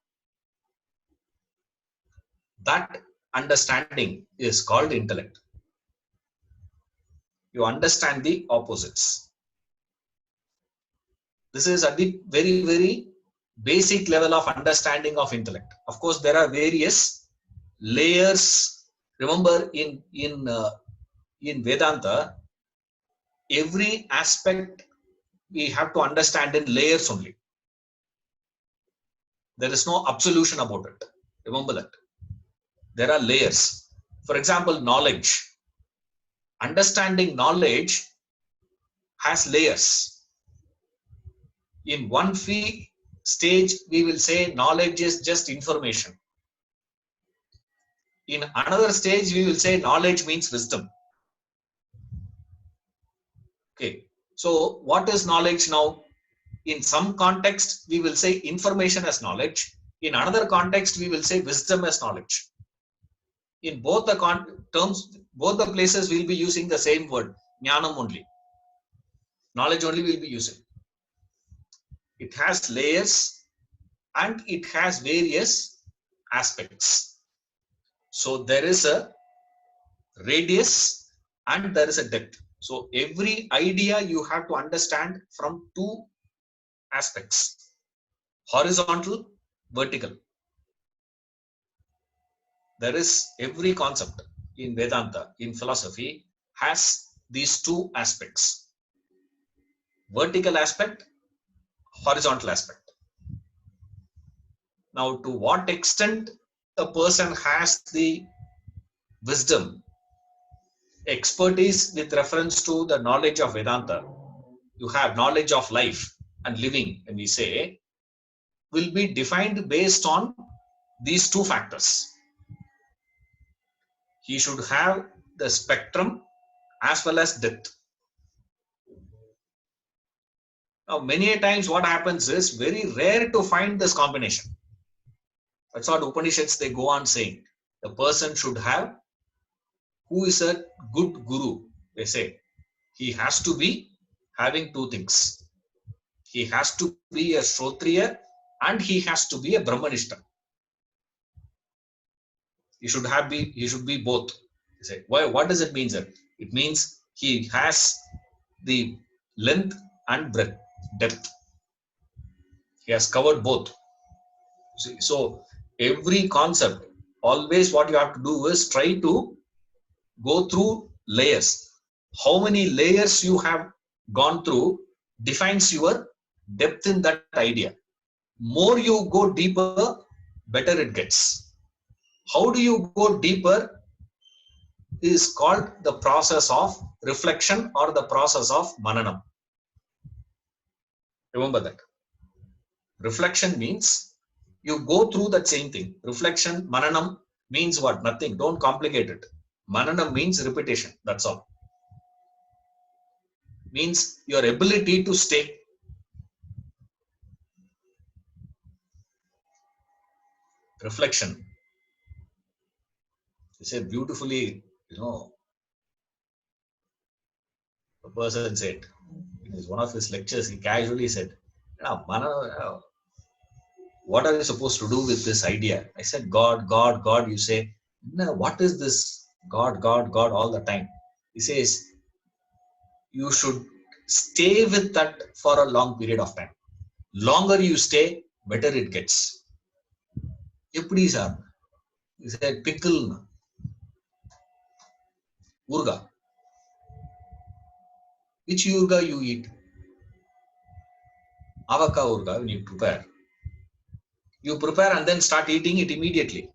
That understanding is called intellect. You understand the opposites. This is at the very, very basic level of understanding of intellect. Of course, there are various layers. Remember, in Vedanta, every aspect we have to understand in layers only. There is no absolution about it. Remember that. There are layers. For example, knowledge. Understanding knowledge has layers. In one stage, we will say knowledge is just information. In another stage, we will say knowledge means wisdom. Okay. So what is knowledge now? In some context, we will say information as knowledge. In another context, we will say wisdom as knowledge. In both the terms, both the places we'll be using the same word, jnanam only. Knowledge only we'll be using. It has layers and it has various aspects. So there is a radius and there is a depth. So every idea you have to understand from two aspects, horizontal, vertical. There is every concept in Vedanta, in philosophy, has these two aspects, vertical aspect, horizontal aspect. Now, to what extent a person has the wisdom, expertise with reference to the knowledge of Vedanta, you have knowledge of life and living, and we say, will be defined based on these two factors. He should have the spectrum as well as depth. Now, many times what happens is very rare to find this combination. That's what Upanishads, they go on saying. The person should have, who is a good guru, they say, he has to be having two things. He has to be a Shrotriya and he has to be a Brahmanishta. He should be both. They say, why? What does it mean, sir? It means he has the length and breadth, depth. He has covered both. So every concept, always what you have to do is try to go through layers. How many layers you have gone through defines your depth in that idea. More you go deeper, better it gets. How do you go deeper is called the process of reflection or the process of mananam. Remember that. Reflection means you go through that same thing. Reflection, mananam means what? Nothing. Don't complicate it. Mananam means repetition. That's all. Means your ability to stay. Reflection. He said beautifully, a person said, in one of his lectures, he casually said, what are you supposed to do with this idea? I said, God, God, God. You say, no, what is this God, God, God all the time? He says, you should stay with that for a long period of time. Longer you stay, better it gets. Eppadi sir? He said, pickle. Urga. Which urga you eat? Avaka urga when you prepare. You prepare and then start eating it immediately.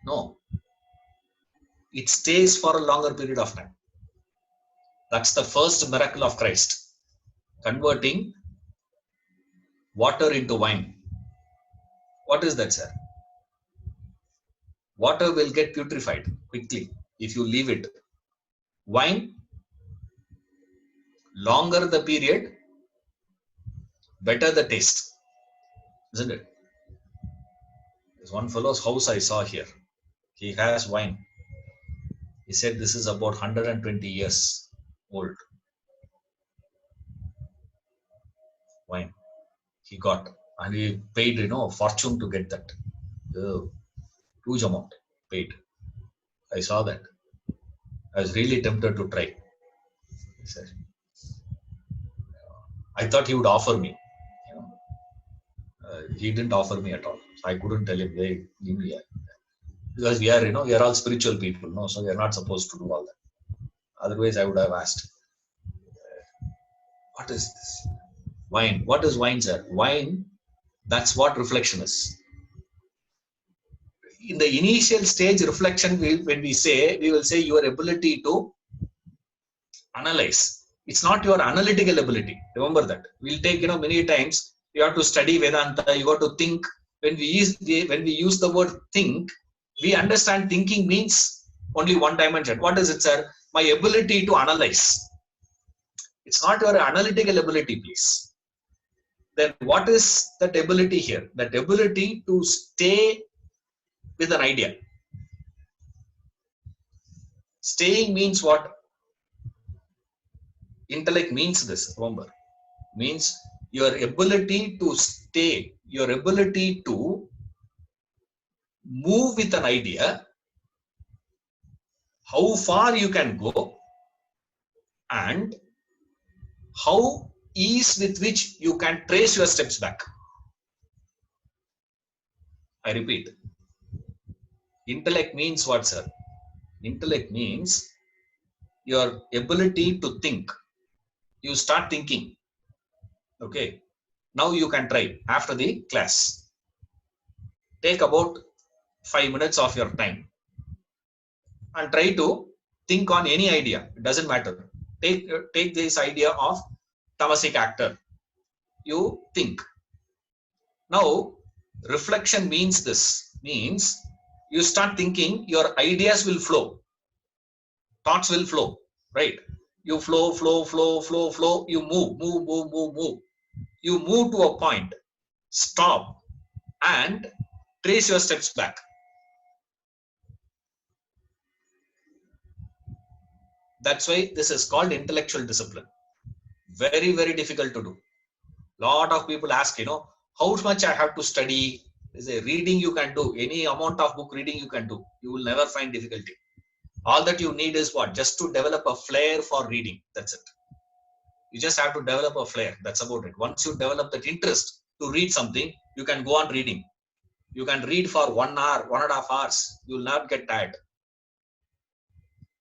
No. It stays for a longer period of time. That's the first miracle of Christ. Converting water into wine. What is that, sir? Water will get putrefied quickly if you leave it. Wine longer the period, better the taste, isn't it? There's one fellow's house I saw here. He has wine. He said this is about 120 years old wine he got, and he paid, a fortune to get that. Huge amount paid. I saw that. I was really tempted to try. He said, I thought he would offer me. He didn't offer me at all. I couldn't tell him, hey, give me a, because we are all spiritual people, no, so we are not supposed to do all that. Otherwise, I would have asked, what is this? Wine. What is wine, sir? Wine, that's what reflection is. In the initial stage, reflection, when we say, we will say your ability to analyze. It's not your analytical ability. Remember that. We'll take, many times you have to study Vedanta, you have to think. When we use the word think, we understand thinking means only one dimension. What is it, sir? My ability to analyze. It's not your analytical ability, please. Then what is that ability here? That ability to stay with an idea. Staying means what? Intellect means this, remember. Means your ability to stay, your ability to move with an idea, how far you can go, and how ease with which you can trace your steps back. I repeat. Intellect means what, sir? Intellect means your ability to think. You start thinking. Okay. Now you can try after the class. Take about 5 minutes of your time and try to think on any idea. It doesn't matter. Take this idea of tamasic actor. You think. Now, reflection means this. Means you start thinking, your ideas will flow. Thoughts will flow. Right? You flow. You move. You move to a point. Stop. And trace your steps back. That's why this is called intellectual discipline. Very, very difficult to do. Lot of people ask, how much I have to study. There's a reading you can do. Any amount of book reading you can do. You will never find difficulty. All that you need is what? Just to develop a flair for reading. That's it. You just have to develop a flair. That's about it. Once you develop that interest to read something, you can go on reading. You can read for 1 hour, 1.5 hours. You will not get tired.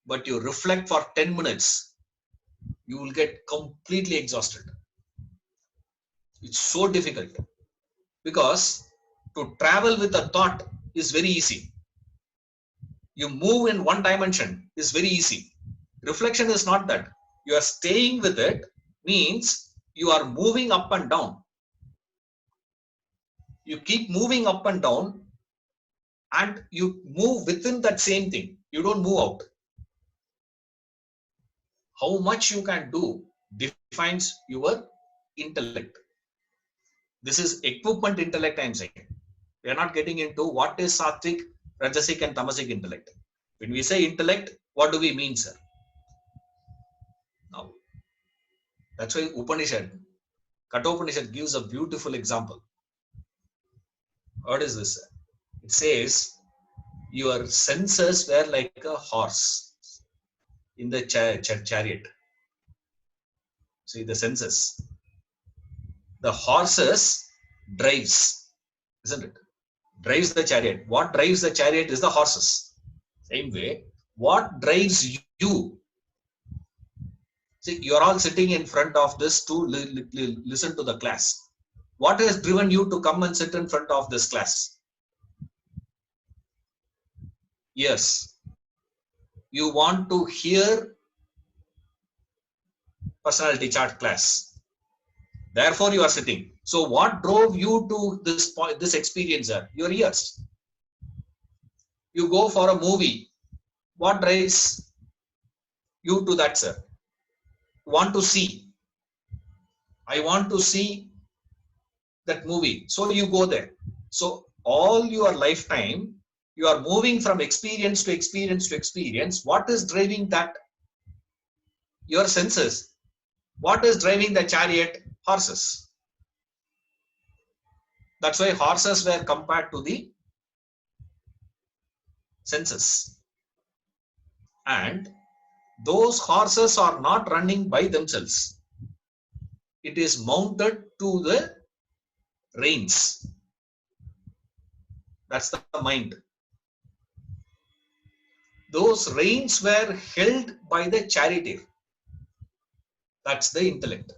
But you reflect for 10 minutes, you will get completely exhausted. It's so difficult. Because to travel with a thought is very easy. You move in one dimension is very easy. Reflection is not that. You are staying with it means you are moving up and down. You keep moving up and down and you move within that same thing. You don't move out. How much you can do defines your intellect. This is equipment intellect, I am saying. We are not getting into what is sattvic, rajasic and tamasic intellect. When we say intellect, what do we mean, sir? Now, that's why Upanishad, Kathopanishad gives a beautiful example. What is this, sir? It says, your senses were like a horse in the chariot. See the senses. The horses drives, isn't it? Drives the chariot. What drives the chariot is the horses. Same way, what drives you? See, you're all sitting in front of this to listen to the class. What has driven you to come and sit in front of this class? Yes. You want to hear personality chart class. Therefore, you are sitting. So, what drove you to this point, this experience? Your ears. You go for a movie. What drives you to that, sir? Want to see. I want to see that movie. So you go there. So all your lifetime, you are moving from experience to experience to experience. What is driving that? Your senses. What is driving the chariot? Horses. That's why horses were compared to the senses. And those horses are not running by themselves. It is mounted to the reins. That's the mind. Those reins were held by the charioteer. That's the intellect.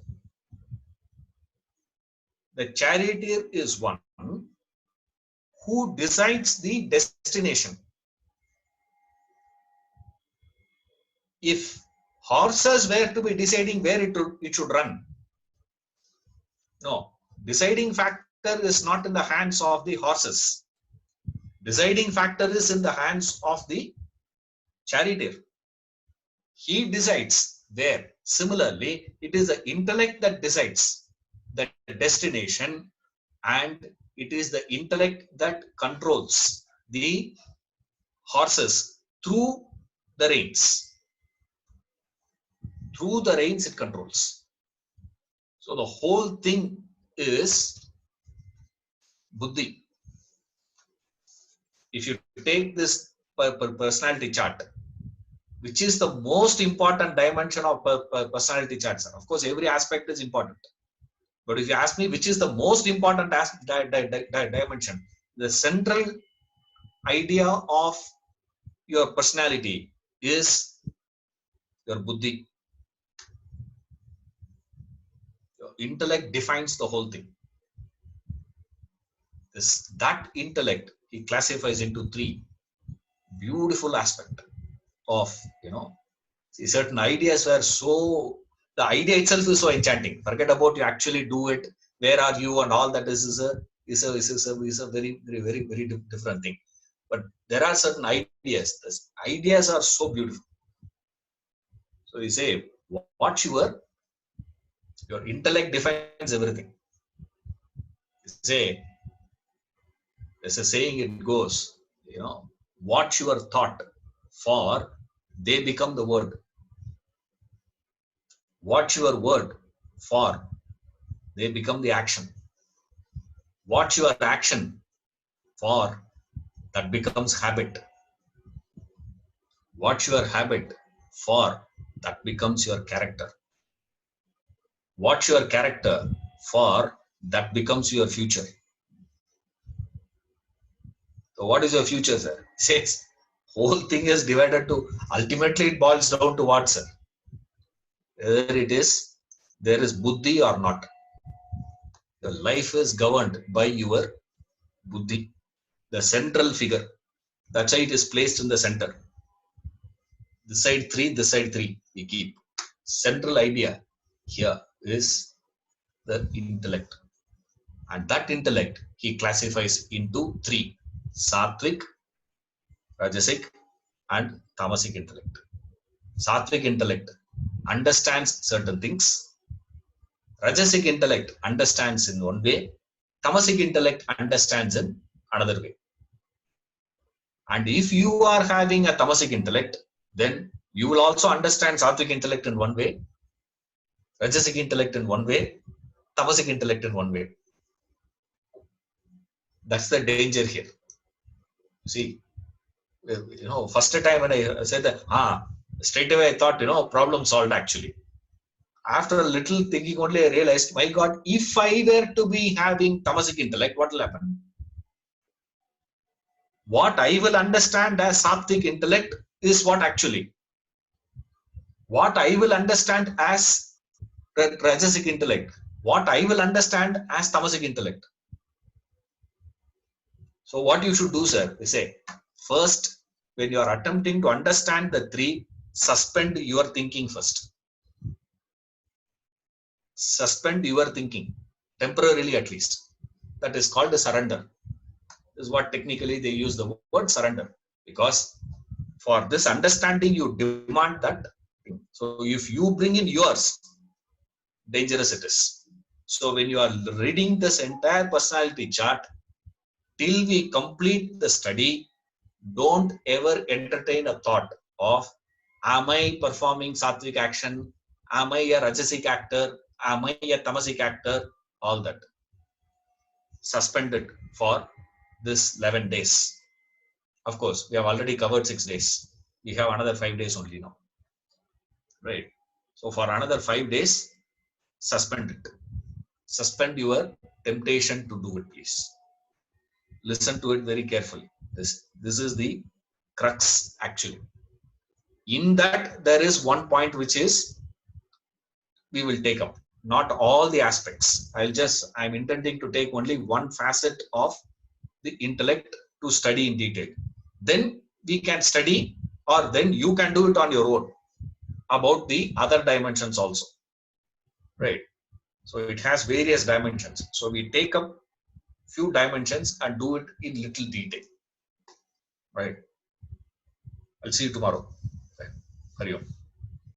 The charioteer is one who decides the destination. If horses were to be deciding where it should run, no, deciding factor is not in the hands of the horses. Deciding factor is in the hands of the charioteer. He decides where. Similarly, it is the intellect that decides the destination, and it is the intellect that controls the horses through the reins. Through the reins it controls. So the whole thing is buddhi. If you take this personality chart, which is the most important dimension of personality chart, sir. Of course, every aspect is important. But if you ask me which is the most important dimension, the central idea of your personality is your buddhi. Your intellect defines the whole thing. That intellect he classifies into three beautiful aspects of, see, certain ideas were so, the idea itself is so enchanting. Forget about you actually do it. Where are you and all that is a very, very, very, very different thing. But there are certain ideas. These ideas are so beautiful. So you say, what your intellect defines everything. You say, there's a saying, it goes, watch your thought, for they become the word. Watch your word, for they become the action. Watch your action, for that becomes habit. Watch your habit, for that becomes your character. Watch your character, for that becomes your future. So what is your future, sir? It says whole thing is divided to, ultimately it boils down to what, sir? Whether it is, there is buddhi or not. Your life is governed by your buddhi, the central figure. That's why it is placed in the center. This side 3, this side 3, you keep. Central idea here is the intellect. And that intellect he classifies into 3: sattvic, rajasic, and tamasic intellect. Sattvic intellect understands certain things. Rajasic intellect understands in one way. Tamasic intellect understands in another way. And if you are having a tamasic intellect, then you will also understand sattvic intellect in one way, rajasic intellect in one way, tamasic intellect in one way. That's the danger here. See, first time when I said that, straight away I thought, problem solved actually. After a little thinking only, I realized, my God, if I were to be having tamasic intellect, what will happen? What I will understand as sattvic intellect is what actually. What I will understand as rajasic intellect, what I will understand as tamasic intellect. So what you should do, sir, is say, first, when you are attempting to understand the 3, suspend your thinking first. Suspend your thinking, temporarily at least. That is called a surrender. This is what technically they use the word surrender. Because for this understanding, you demand that. So if you bring in yours, dangerous it is. So when you are reading this entire personality chart, till we complete the study, don't ever entertain a thought of, am I performing sattvic action? Am I a rajasic actor? Am I a tamasic actor? All that. Suspend it for this 11 days. Of course, we have already covered 6 days. We have another 5 days only now. Right. So for another 5 days, suspend it. Suspend your temptation to do it, please. Listen to it very carefully. This is the crux actually. In that, there is one point which is we will take up. Not all the aspects. I'm intending to take only one facet of the intellect to study in detail. Then we can study, or then you can do it on your own about the other dimensions also. Right. So it has various dimensions. So we take up few dimensions and do it in little detail. Right. I'll see you tomorrow. Right. Hari Om.